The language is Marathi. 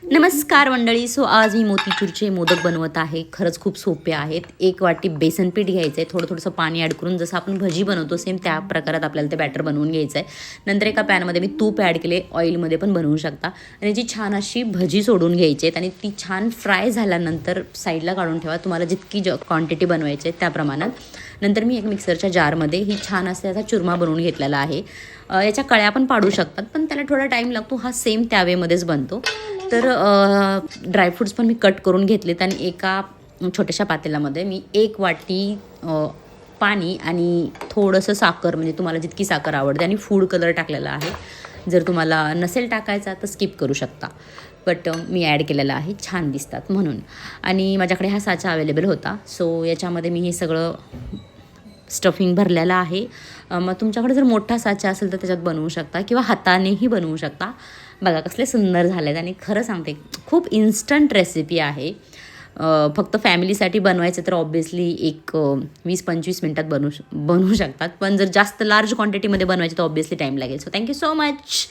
नमस्कार मंडळी. आज मी मोतीचूरचे मोदक बनवत आहे. खरंच खूप सोपे आहेत. 1 वाटी बेसन पीठ घ्यायचं आहे, थोडंसं पाणी ॲड करून जसं आपण भजी बनवतो सेम त्या प्रकारात आपल्याला ते बॅटर बनवून घ्यायचं आहे. नंतर एका पॅनमध्ये मी तूप ॲड केले, ऑइलमध्ये पण बनवू शकता आणि जी छान अशी भजी सोडून घ्यायची आहेत आणि ती छान फ्राय झाल्यानंतर साईडला काढून ठेवा. तुम्हाला जितकी क्वांटिटी बनवायची आहे त्या प्रमाणात. नंतर मी एक मिक्सरच्या जारमध्ये ही छान असा याचा चुरमा बनवून घेतलेला आहे. याच्या कळ्या पण पाडू शकतात, पण त्याला थोडा टाईम लागतो. हा सेम त्यावेमध्येच बनतो. तर ड्रायफ्रूट्स पण मी कट करून घेतलेत आणि एका छोट्याशा पातेल्यामध्ये मी 1 वाटी पाणी आणि थोडंसं साखर, म्हणजे तुम्हाला जितकी साखर आवडते, आणि फूड कलर टाकलेला आहे. जर तुम्हाला नसेल टाकायचा तर स्किप करू शकता, बट मी ॲड केलेला आहे, छान दिसतात म्हणून. आणि माझ्याकडे हा साचा अवेलेबल होता, सो याच्यामध्ये मी हे सगळं स्टफिंग भरलेलं आहे. मग तुमच्याकडे जर मोठा साचा असेल तर त्याच्यात बनवू शकता किंवा हातानेही बनवू शकता. बघा कसले सुंदर झाले आहेत आणि खरं सांगते खूप इन्स्टंट रेसिपी आहे. फक्त फॅमिलीसाठी बनवायचं तर ऑब्व्हियसली एक 20-25 मिनटात बनवू शकतात, पण जर जास्त लार्ज क्वांटिटीमध्ये बनवायचं तर ऑब्व्हियसली टाईम लागेल. So thank you so much.